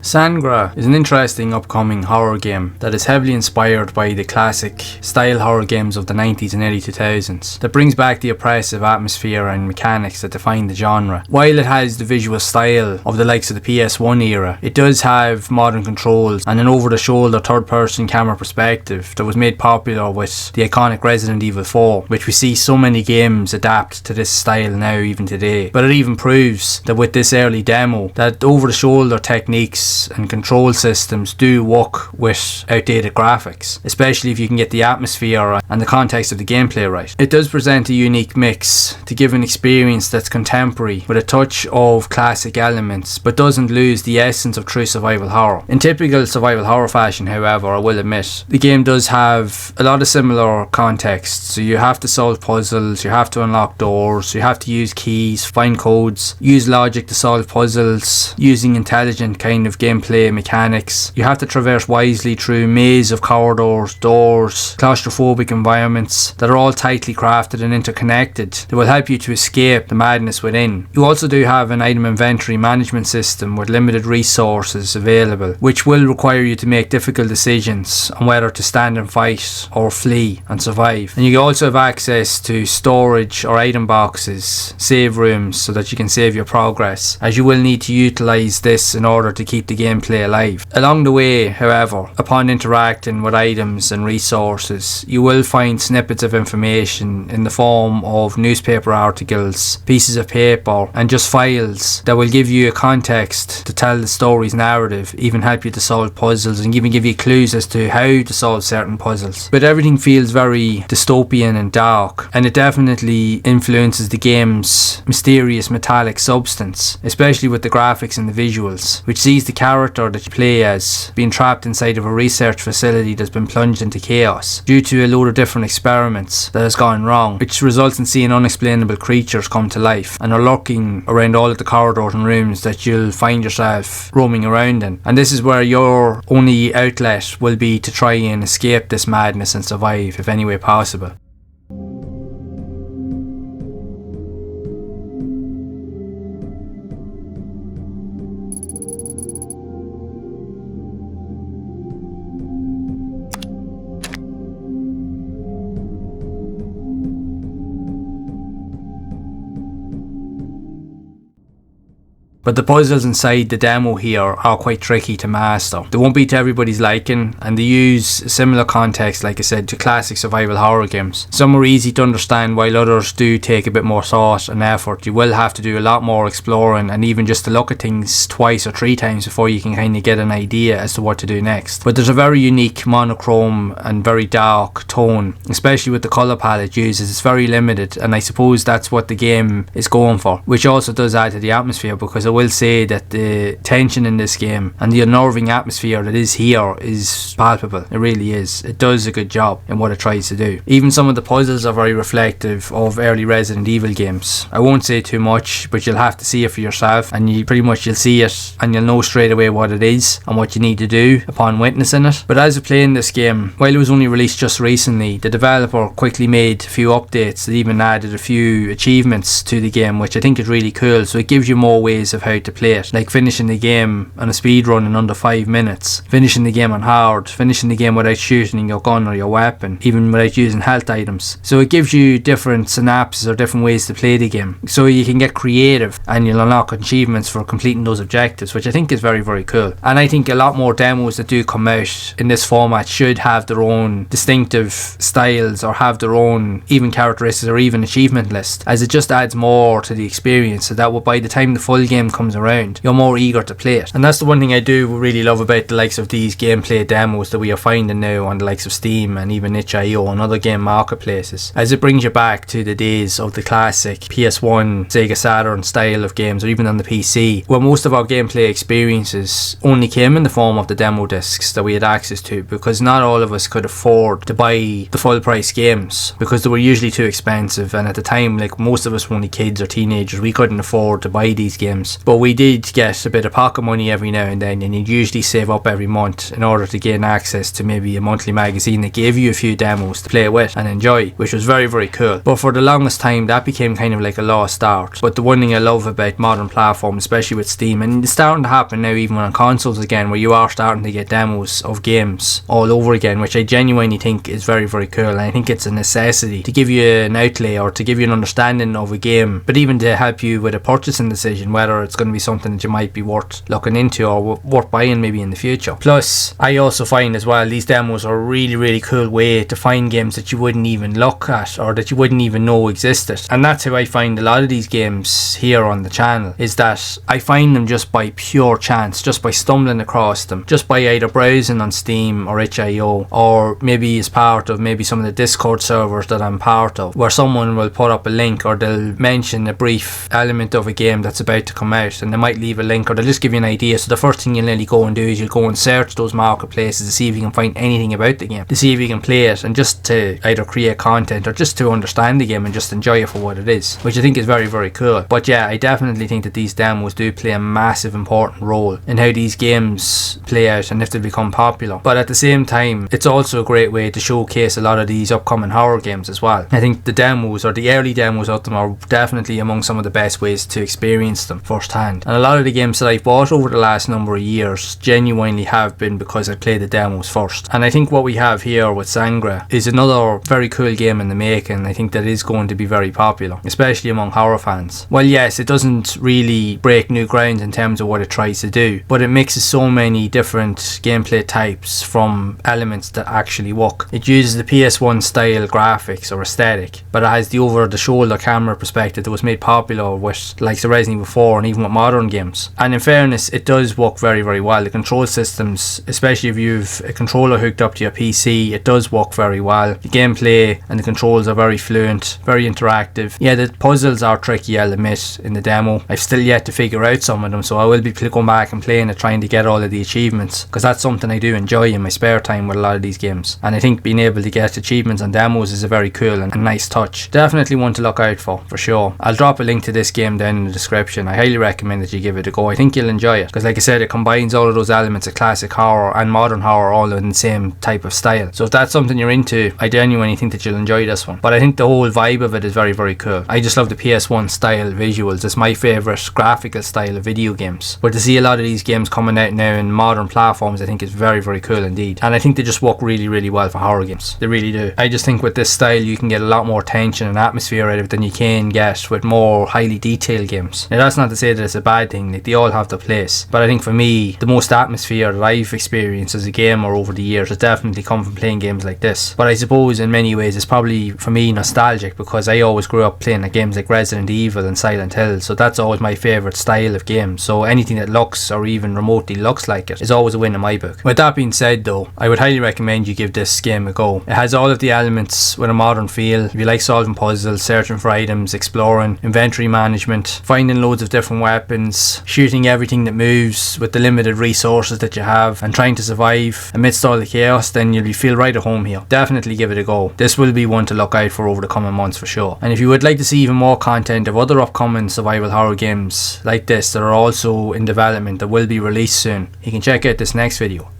Sangra is an interesting upcoming horror game that is heavily inspired by the classic style horror games of the 90s and early 2000s that brings back the oppressive atmosphere and mechanics that define the genre. While it has the visual style of the likes of the PS1 era, it does have modern controls and an over-the-shoulder third-person camera perspective that was made popular with the iconic Resident Evil 4, which we see so many games adapt to this style now even today. But it even proves that with this early demo that over-the-shoulder techniques and control systems do work with outdated graphics, especially if you can get the atmosphere and the context of the gameplay right. It does present a unique mix to give an experience that's contemporary with a touch of classic elements, but doesn't lose the essence of true survival horror. In typical survival horror fashion, however, I will admit, the game does have a lot of similar context. So you have to solve puzzles, you have to unlock doors, you have to use keys, find codes, use logic to solve puzzles, using intelligent kind of gameplay mechanics. You have to traverse wisely through a maze of corridors, doors, claustrophobic environments that are all tightly crafted and interconnected that will help you to escape the madness within. You also do have an item inventory management system with limited resources available, which will require you to make difficult decisions on whether to stand and fight or flee and survive. And you also have access to storage or item boxes, save rooms, so that you can save your progress, as you will need to utilise this in order to keep the gameplay alive. Along the way, however, upon interacting with items and resources, you will find snippets of information in the form of newspaper articles, pieces of paper, and just files that will give you a context to tell the story's narrative, even help you to solve puzzles, and even give you clues as to how to solve certain puzzles. But everything feels very dystopian and dark, and it definitely influences the game's mysterious metallic substance, especially with the graphics and the visuals, which sees the character that you play as being trapped inside of a research facility that's been plunged into chaos due to a load of different experiments that has gone wrong, which results in seeing unexplainable creatures come to life and are lurking around all of the corridors and rooms that you'll find yourself roaming around in. And this is where your only outlet will be to try and escape this madness and survive if any way possible. But the puzzles inside the demo here are quite tricky to master. They won't be to everybody's liking, and they use a similar context, like I said, to classic survival horror games. Some are easy to understand while others do take a bit more thought and effort. You will have to do a lot more exploring and even just to look at things twice or three times before you can kind of get an idea as to what to do next. But there's a very unique monochrome and very dark tone, especially with the colour palette uses. It's very limited, and I suppose that's what the game is going for, which also does add to the atmosphere, because I will say that the tension in this game and the unnerving atmosphere that is here is palpable. It really is. It does a good job in what it tries to do. Even some of the puzzles are very reflective of early Resident Evil games. I won't say too much, but you'll have to see it for yourself, and you'll see it and you'll know straight away what it is and what you need to do upon witnessing it. But as you're playing this game, while it was only released just recently, the developer quickly made a few updates that even added a few achievements to the game, which I think is really cool. So it gives you more ways of how to play it, like finishing the game on a speed run in under 5 minutes, finishing the game on hard, finishing the game without shooting your gun or your weapon, even without using health items. So it gives you different synapses or different ways to play the game, so you can get creative and you'll unlock achievements for completing those objectives, which I think is very, very cool. And I think a lot more demos that do come out in this format should have their own distinctive styles or have their own even characteristics or even achievement list, as it just adds more to the experience, so that by the time the full game comes around, you're more eager to play it. And that's the one thing I do really love about the likes of these gameplay demos that we are finding now on the likes of Steam and even itch.io and other game marketplaces, as it brings you back to the days of the classic PS1, Sega Saturn style of games, or even on the PC, where most of our gameplay experiences only came in the form of the demo discs that we had access to, because not all of us could afford to buy the full price games because they were usually too expensive, and at the time, like, most of us were only kids or teenagers, we couldn't afford to buy these games. but we did get a bit of pocket money every now and then, and you'd usually save up every month in order to gain access to maybe a monthly magazine that gave you a few demos to play with and enjoy, which was very, very cool. But for the longest time that became kind of like a lost art. But the one thing I love about modern platforms, especially with Steam, and it's starting to happen now even on consoles again, where you are starting to get demos of games all over again, which I genuinely think is very, very cool. And I think it's a necessity to give you an outlay or to give you an understanding of a game, but even to help you with a purchasing decision, whether it's going to be something that you might be worth looking into or worth buying maybe in the future. Plus, I also find as well these demos are a really, really cool way to find games that you wouldn't even look at or that you wouldn't even know existed. And that's how I find a lot of these games here on the channel, is that I find them just by pure chance, just by stumbling across them, just by either browsing on Steam or itch.io, or maybe as part of maybe some of the Discord servers that I'm part of, where someone will put up a link or they'll mention a brief element of a game that's about to come out, and they might leave a link or they'll just give you an idea. So the first thing you'll nearly go and do is you'll go and search those marketplaces to see if you can find anything about the game, to see if you can play it, and just to either create content or just to understand the game and just enjoy it for what it is, which I think is very, very cool. But yeah, I definitely think that these demos do play a massive important role in how these games play out and if they become popular. But at the same time, it's also a great way to showcase a lot of these upcoming horror games as well. I think the demos or the early demos of them are definitely among some of the best ways to experience them firsthand. And a lot of the games that I've bought over the last number of years genuinely have been because I played the demos first. And I think what we have here with Sangra is another very cool game in the making. I think that is going to be very popular, especially among horror fans. Well, yes, it doesn't really break new ground in terms of what it tries to do, but it mixes so many different gameplay types from elements that actually work. It uses the PS1 style graphics or aesthetic, but it has the over the shoulder camera perspective that was made popular with like the Resident Evil 4 and even with modern games. And in fairness, it does work very, very well. The control systems, especially if you've a controller hooked up to your PC, it does work very well. The gameplay and the controls are very fluent, very interactive. Yeah, the puzzles are tricky, I'll admit, in the demo. I've still yet to figure out some of them, so I will be going back and playing it, trying to get all of the achievements, because that's something I do enjoy in my spare time with a lot of these games. And I think being able to get achievements on demos is a very cool and nice touch. Definitely one to look out for sure. I'll drop a link to this game down in the description. I highly recommend that you give it a go. I think you'll enjoy it, because like I said, it combines all of those elements of classic horror and modern horror all in the same type of style. So if that's something you're into, I genuinely think that you'll enjoy this one. But I think the whole vibe of it is very, very cool. I just love the PS1 style visuals. It's my favourite graphical style of video games. But to see a lot of these games coming out now in modern platforms, I think is very, very cool indeed. And I think they just work really, really well for horror games. They really do. I just think with this style you can get a lot more tension and atmosphere out of it than you can get with more highly detailed games. Now that's not to say that it's a bad thing, like they all have their place, but I think for me the most atmosphere that I've experienced as a gamer over the years has definitely come from playing games like this. But I suppose in many ways it's probably for me nostalgic, because I always grew up playing games like Resident Evil and Silent Hill, so that's always my favourite style of games. So anything that looks or even remotely looks like it is always a win in my book. With that being said though, I would highly recommend you give this game a go. It has all of the elements with a modern feel. If you like solving puzzles, searching for items, exploring, inventory management, finding loads of different weapons, shooting everything that moves with the limited resources that you have, and trying to survive amidst all the chaos, then you'll feel right at home here. Definitely give it a go. This will be one to look out for over the coming months for sure. And if you would like to see even more content of other upcoming survival horror games like this that are also in development that will be released soon, you can check out this next video.